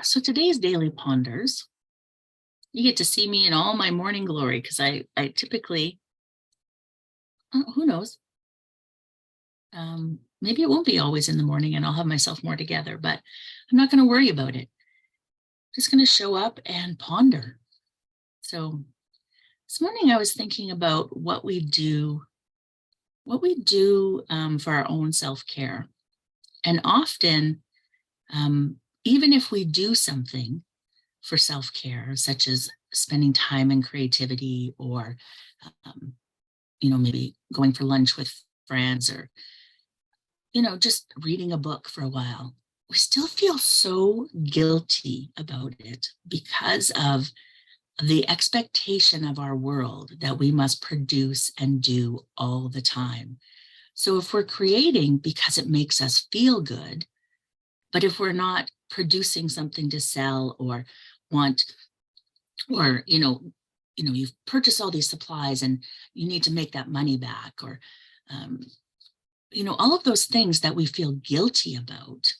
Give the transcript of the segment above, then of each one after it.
So today's daily ponders, you get to see me in all my morning glory because I typically, who knows, maybe it won't be always in the morning and I'll have myself more together, but I'm not going to worry about it. Just going to show up and ponder. So this morning I was thinking about what we do for our own self-care. And often, even if we do something for self-care, such as spending time in creativity or, maybe going for lunch with friends or, just reading a book for a while, we still feel so guilty about it because of the expectation of our world that we must produce and do all the time. So if we're creating because it makes us feel good, but if we're not producing something to sell or want, or, you've purchased all these supplies and you need to make that money back, or, all of those things that we feel guilty about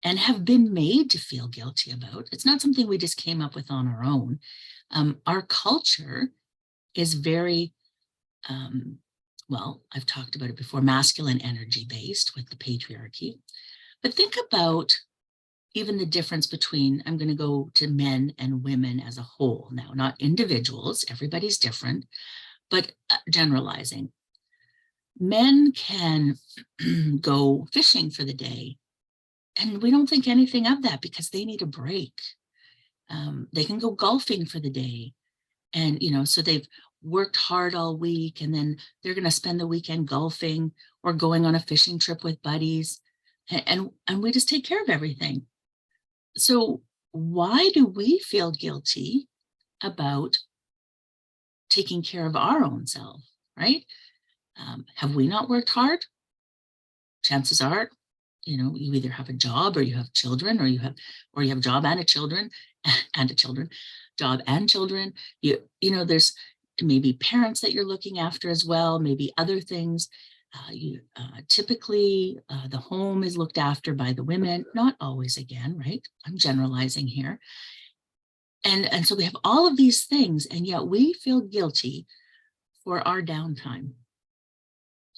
and have been made to feel guilty about. It's not something we just came up with on our own. Our culture is very, I've talked about it before, masculine energy based with the patriarchy. But think about even the difference between, I'm going to go to men and women as a whole now, not individuals, everybody's different, but generalizing. Men can go fishing for the day, and we don't think anything of that because they need a break. They can go golfing for the day, and so they've worked hard all week, and then they're going to spend the weekend golfing or going on a fishing trip with buddies, and we just take care of everything. So why do we feel guilty about taking care of our own self, right? Have we not worked hard? Chances are, you either have a job or you have children, or you have a job and a children and a children, job and children. There's maybe parents that you're looking after as well, maybe other things. Typically, the home is looked after by the women, not always again, right? I'm generalizing here. And so we have all of these things, and yet we feel guilty for our downtime.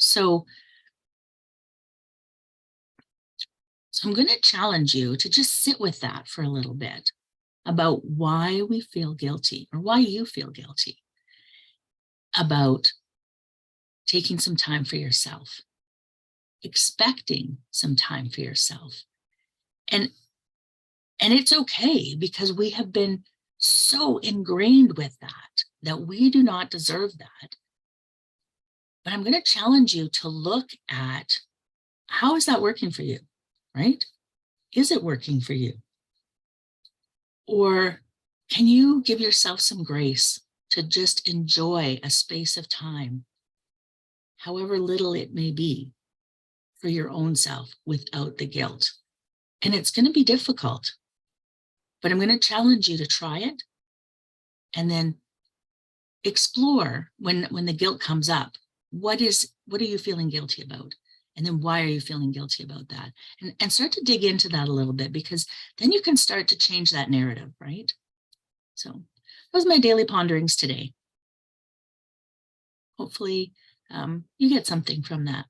So I'm going to challenge you to just sit with that for a little bit about why we feel guilty, or why you feel guilty about taking some time for yourself, expecting some time for yourself. And it's okay, because we have been so ingrained with that we do not deserve that. But I'm going to challenge you to look at, how is that working for you, right? Is it working for you? Or can you give yourself some grace to just enjoy a space of time, however little it may be, for your own self without the guilt? And it's going to be difficult, but I'm going to challenge you to try it, and then explore when the guilt comes up. What are you feeling guilty about? And then why are you feeling guilty about that? And start to dig into that a little bit, because then you can start to change that narrative, right? So that was my daily ponderings today. Hopefully you get something from that.